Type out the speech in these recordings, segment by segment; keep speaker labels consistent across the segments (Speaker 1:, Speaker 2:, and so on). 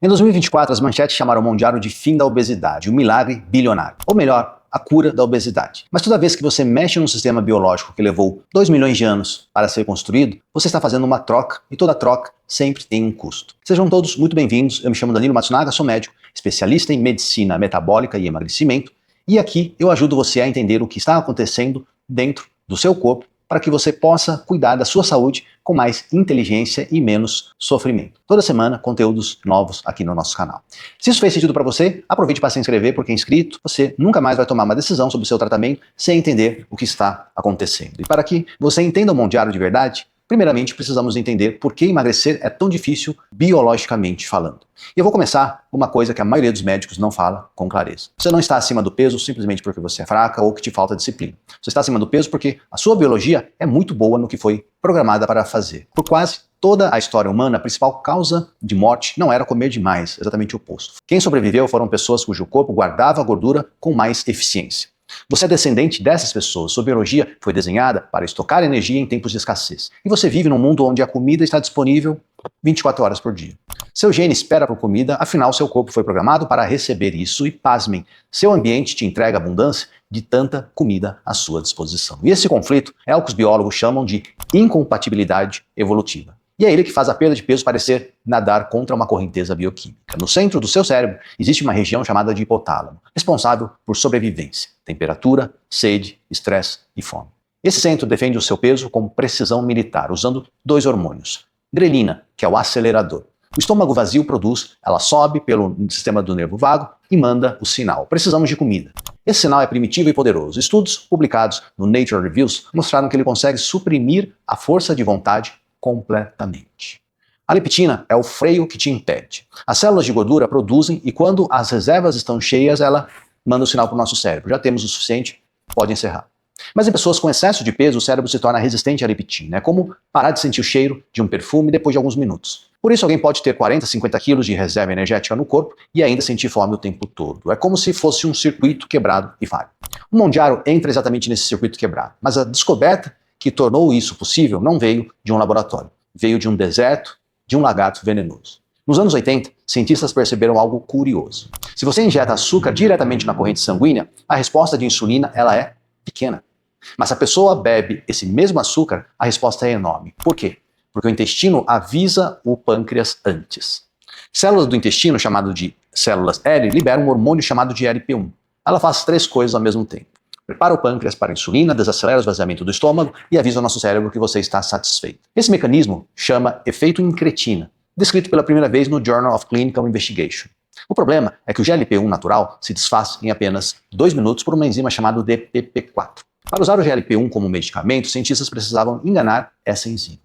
Speaker 1: Em 2024, as manchetes chamaram o Mondiaro de fim da obesidade, o milagre bilionário. Ou melhor, a cura da obesidade. Mas toda vez que você mexe num sistema biológico que levou 2 milhões de anos para ser construído, você está fazendo uma troca, e toda troca sempre tem um custo. Sejam todos muito bem-vindos, eu me chamo Danilo Matsunaga, sou médico, especialista em medicina metabólica e emagrecimento, e aqui eu ajudo você a entender o que está acontecendo dentro do seu corpo para que você possa cuidar da sua saúde com mais inteligência e menos sofrimento. Toda semana, conteúdos novos aqui no nosso canal. Se isso fez sentido para você, aproveite para se inscrever, porque inscrito, você nunca mais vai tomar uma decisão sobre o seu tratamento sem entender o que está acontecendo. E para que você entenda o Mondiaro de verdade, primeiramente precisamos entender por que emagrecer é tão difícil biologicamente falando. E eu vou começar com uma coisa que a maioria dos médicos não fala com clareza. Você não está acima do peso simplesmente porque você é fraca ou que te falta disciplina. Você está acima do peso porque a sua biologia é muito boa no que foi programada para fazer. Por quase toda a história humana, a principal causa de morte não era comer demais, exatamente o oposto. Quem sobreviveu foram pessoas cujo corpo guardava a gordura com mais eficiência. Você é descendente dessas pessoas, sua biologia foi desenhada para estocar energia em tempos de escassez. E você vive num mundo onde a comida está disponível 24 horas por dia. Seu gene espera por comida, afinal seu corpo foi programado para receber isso e, pasmem, seu ambiente te entrega abundância de tanta comida à sua disposição. E esse conflito é o que os biólogos chamam de incompatibilidade evolutiva. E é ele que faz a perda de peso parecer nadar contra uma correnteza bioquímica. No centro do seu cérebro existe uma região chamada de hipotálamo, responsável por sobrevivência, temperatura, sede, estresse e fome. Esse centro defende o seu peso com precisão militar, usando 2 hormônios. Grelina, que é o acelerador. O estômago vazio produz, ela sobe pelo sistema do nervo vago e manda o sinal. Precisamos de comida. Esse sinal é primitivo e poderoso. Estudos publicados no Nature Reviews mostraram que ele consegue suprimir a força de vontade completamente. A leptina é o freio que te impede. As células de gordura produzem e quando as reservas estão cheias, ela manda o sinal para o nosso cérebro. Já temos o suficiente, pode encerrar. Mas em pessoas com excesso de peso, o cérebro se torna resistente à leptina. É como parar de sentir o cheiro de um perfume depois de alguns minutos. Por isso alguém pode ter 40, 50 quilos de reserva energética no corpo e ainda sentir fome o tempo todo. É como se fosse um circuito quebrado e falho. O Mondiaro entra exatamente nesse circuito quebrado, mas a descoberta que tornou isso possível não veio de um laboratório, veio de um deserto, de um lagarto venenoso. Nos anos 80, cientistas perceberam algo curioso. Se você injeta açúcar diretamente na corrente sanguínea, a resposta de insulina ela é pequena. Mas se a pessoa bebe esse mesmo açúcar, a resposta é enorme. Por quê? Porque o intestino avisa o pâncreas antes. Células do intestino, chamado de células L, liberam um hormônio chamado de LP1. Ela faz 3 coisas ao mesmo tempo. Prepara o pâncreas para a insulina, desacelera o esvaziamento do estômago e avisa ao nosso cérebro que você está satisfeito. Esse mecanismo chama efeito incretina, descrito pela primeira vez no Journal of Clinical Investigation. O problema é que o GLP-1 natural se desfaz em apenas 2 minutos por uma enzima chamada DPP4. Para usar o GLP-1 como medicamento, cientistas precisavam enganar essa enzima.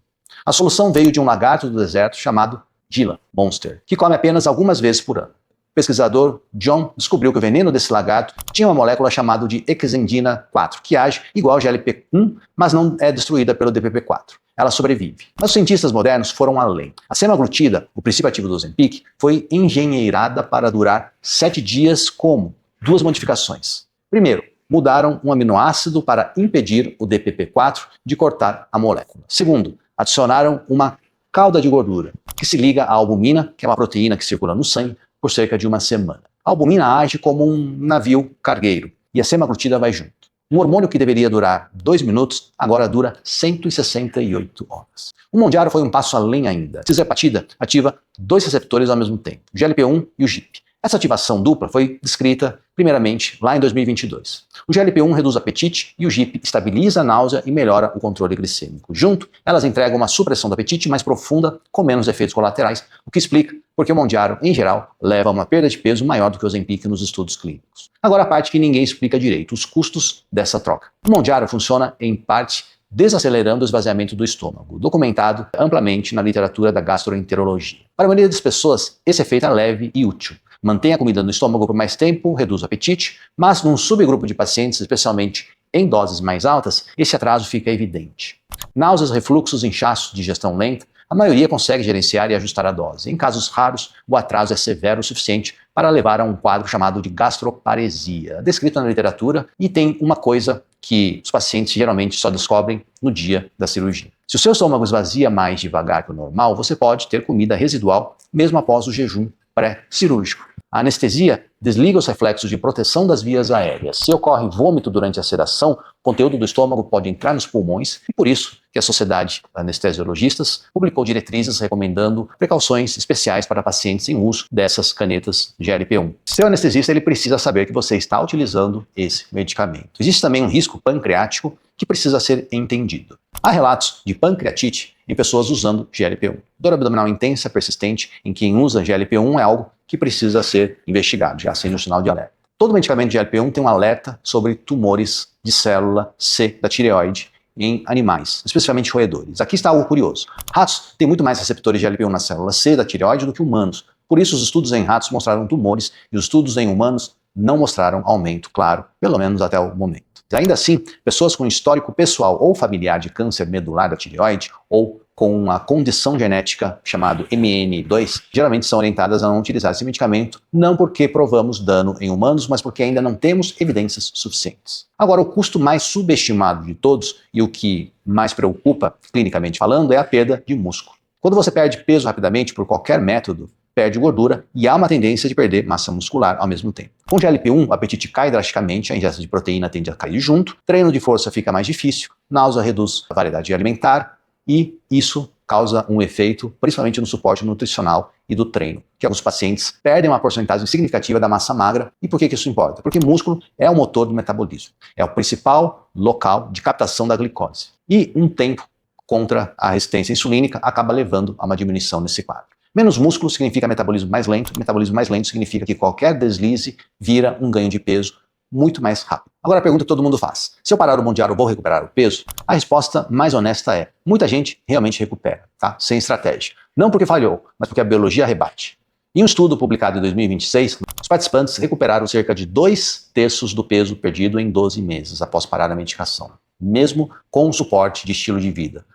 Speaker 1: A solução veio de um lagarto do deserto chamado Gila monster, que come apenas algumas vezes por ano. O pesquisador John descobriu que o veneno desse lagarto tinha uma molécula chamada de exendina 4, que age igual ao GLP-1, mas não é destruída pelo DPP-4. Ela sobrevive. Mas os cientistas modernos foram além. A semaglutida, o princípio ativo do Ozempic, foi engenheirada para durar 7 dias como 2 modificações. Primeiro, mudaram um aminoácido para impedir o DPP-4 de cortar a molécula. Segundo, adicionaram uma cauda de gordura, que se liga à albumina, que é uma proteína que circula no sangue, por cerca de uma semana. A albumina age como um navio cargueiro e a semaglutida vai junto. Um hormônio que deveria durar 2 minutos, agora dura 168 horas. O Mondiaro foi um passo além ainda. A cisepatida ativa 2 receptores ao mesmo tempo, o GLP-1 e o GIP. Essa ativação dupla foi descrita primeiramente lá em 2022. O GLP-1 reduz o apetite e o GIP estabiliza a náusea e melhora o controle glicêmico. Junto, elas entregam uma supressão do apetite mais profunda com menos efeitos colaterais, o que explica porque o Mondiaro, em geral, leva a uma perda de peso maior do que o Ozempic nos estudos clínicos. Agora a parte que ninguém explica direito, os custos dessa troca. O Mondiaro funciona em parte desacelerando o esvaziamento do estômago, documentado amplamente na literatura da gastroenterologia. Para a maioria das pessoas, esse efeito é leve e útil. Mantém a comida no estômago por mais tempo, reduz o apetite, mas num subgrupo de pacientes, especialmente em doses mais altas, esse atraso fica evidente. Náuseas, refluxos, inchaço, digestão lenta, a maioria consegue gerenciar e ajustar a dose. Em casos raros, o atraso é severo o suficiente para levar a um quadro chamado de gastroparesia, descrito na literatura, e tem uma coisa que os pacientes geralmente só descobrem no dia da cirurgia. Se o seu estômago esvazia mais devagar que o normal, você pode ter comida residual mesmo após o jejum pré-cirúrgico. A anestesia desliga os reflexos de proteção das vias aéreas. Se ocorre vômito durante a sedação, o conteúdo do estômago pode entrar nos pulmões e por isso que a Sociedade de Anestesiologistas publicou diretrizes recomendando precauções especiais para pacientes em uso dessas canetas GLP-1. Seu anestesista ele precisa saber que você está utilizando esse medicamento. Existe também um risco pancreático que precisa ser entendido. Há relatos de pancreatite em pessoas usando GLP-1. Dor abdominal intensa, persistente, em quem usa GLP-1 é algo que precisa ser investigado, já sendo um sinal de alerta. Todo medicamento de GLP-1 tem um alerta sobre tumores de célula C da tireoide em animais, especificamente roedores. Aqui está algo curioso. Ratos têm muito mais receptores de GLP-1 na célula C da tireoide do que humanos. Por isso, os estudos em ratos mostraram tumores e os estudos em humanos não mostraram aumento, claro, pelo menos até o momento. Ainda assim, pessoas com histórico pessoal ou familiar de câncer medular da tireoide ou com uma condição genética chamada MN2, geralmente são orientadas a não utilizar esse medicamento, não porque provamos dano em humanos, mas porque ainda não temos evidências suficientes. Agora, o custo mais subestimado de todos e o que mais preocupa, clinicamente falando, é a perda de músculo. Quando você perde peso rapidamente por qualquer método, perde gordura e há uma tendência de perder massa muscular ao mesmo tempo. Com GLP-1, o apetite cai drasticamente, a ingesta de proteína tende a cair junto, treino de força fica mais difícil, náusea reduz a variedade alimentar e isso causa um efeito, principalmente no suporte nutricional e do treino, que alguns pacientes perdem uma porcentagem significativa da massa magra. E por que isso importa? Porque músculo é o motor do metabolismo, é o principal local de captação da glicose. E um tempo contra a resistência insulínica acaba levando a uma diminuição nesse quadro. Menos músculo significa metabolismo mais lento significa que qualquer deslize vira um ganho de peso muito mais rápido. Agora a pergunta que todo mundo faz: se eu parar o Mondial, eu vou recuperar o peso? A resposta mais honesta é: muita gente realmente recupera, tá? Sem estratégia. Não porque falhou, mas porque a biologia rebate. Em um estudo publicado em 2026, os participantes recuperaram cerca de 2/3 do peso perdido em 12 meses após parar a medicação, mesmo com o suporte de estilo de vida.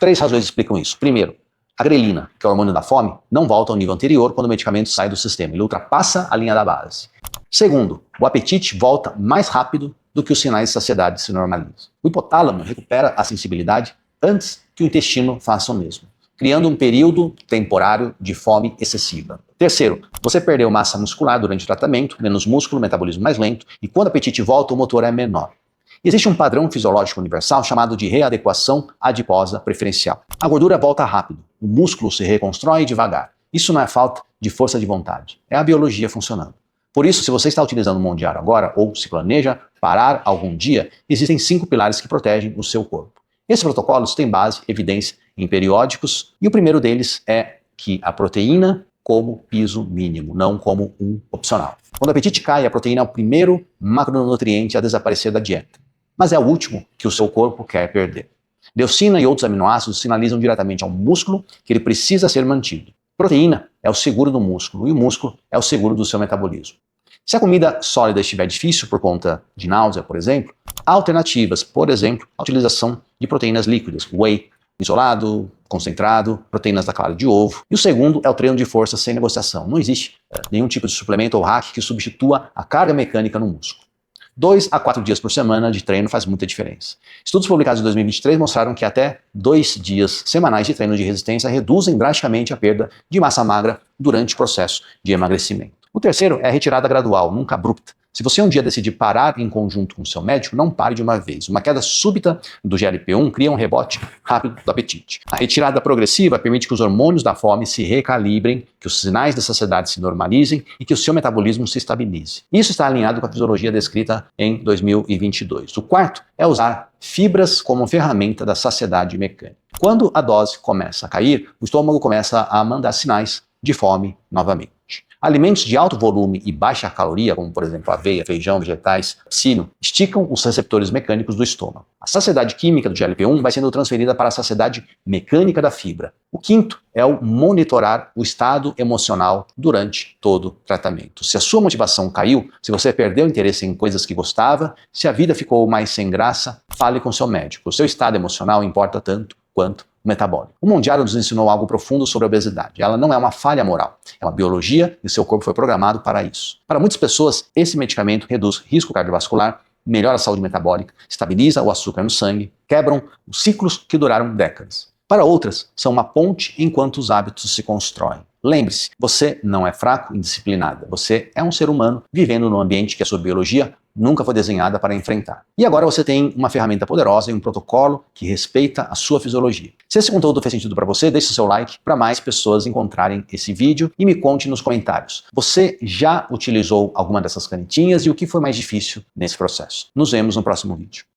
Speaker 1: 3 razões explicam isso. Primeiro, a grelina, que é o hormônio da fome, não volta ao nível anterior quando o medicamento sai do sistema, ele ultrapassa a linha da base. Segundo, o apetite volta mais rápido do que os sinais de saciedade se normalizam. O hipotálamo recupera a sensibilidade antes que o intestino faça o mesmo, criando um período temporário de fome excessiva. Terceiro, você perdeu massa muscular durante o tratamento, menos músculo, metabolismo mais lento, e quando o apetite volta, o motor é menor. Existe um padrão fisiológico universal chamado de readequação adiposa preferencial. A gordura volta rápido, o músculo se reconstrói devagar. Isso não é falta de força de vontade, é a biologia funcionando. Por isso, se você está utilizando o Mondial agora ou se planeja parar algum dia, existem 5 pilares que protegem o seu corpo. Esses protocolos têm base, evidência em periódicos e o primeiro deles é que a proteína como piso mínimo, não como um opcional. Quando o apetite cai, a proteína é o primeiro macronutriente a desaparecer da dieta, mas é o último que o seu corpo quer perder. Leucina e outros aminoácidos sinalizam diretamente ao músculo que ele precisa ser mantido. Proteína é o seguro do músculo e o músculo é o seguro do seu metabolismo. Se a comida sólida estiver difícil por conta de náusea, por exemplo, há alternativas, por exemplo, a utilização de proteínas líquidas, whey, isolado, concentrado, proteínas da clara de ovo. E o segundo é o treino de força sem negociação. Não existe nenhum tipo de suplemento ou hack que substitua a carga mecânica no músculo. 2 a 4 dias por semana de treino faz muita diferença. Estudos publicados em 2023 mostraram que até 2 dias semanais de treino de resistência reduzem drasticamente a perda de massa magra durante o processo de emagrecimento. O terceiro é a retirada gradual, nunca abrupta. Se você um dia decidir parar em conjunto com o seu médico, não pare de uma vez. Uma queda súbita do GLP-1 cria um rebote rápido do apetite. A retirada progressiva permite que os hormônios da fome se recalibrem, que os sinais da saciedade se normalizem e que o seu metabolismo se estabilize. Isso está alinhado com a fisiologia descrita em 2022. O quarto é usar fibras como ferramenta da saciedade mecânica. Quando a dose começa a cair, o estômago começa a mandar sinais de fome novamente. Alimentos de alto volume e baixa caloria, como por exemplo aveia, feijão, vegetais, psyllium, esticam os receptores mecânicos do estômago. A saciedade química do GLP-1 vai sendo transferida para a saciedade mecânica da fibra. O quinto é o monitorar o estado emocional durante todo o tratamento. Se a sua motivação caiu, se você perdeu interesse em coisas que gostava, se a vida ficou mais sem graça, fale com seu médico. O seu estado emocional importa tanto quanto o metabólico. O Mondial nos ensinou algo profundo sobre a obesidade. Ela não é uma falha moral, é uma biologia e o seu corpo foi programado para isso. Para muitas pessoas, esse medicamento reduz risco cardiovascular, melhora a saúde metabólica, estabiliza o açúcar no sangue, quebram os ciclos que duraram décadas. Para outras, são uma ponte enquanto os hábitos se constroem. Lembre-se, você não é fraco, indisciplinada. Você é um ser humano vivendo num ambiente que a sua biologia nunca foi desenhada para enfrentar. E agora você tem uma ferramenta poderosa e um protocolo que respeita a sua fisiologia. Se esse conteúdo fez sentido para você, deixe o seu like para mais pessoas encontrarem esse vídeo e me conte nos comentários. Você já utilizou alguma dessas canetinhas e o que foi mais difícil nesse processo? Nos vemos no próximo vídeo.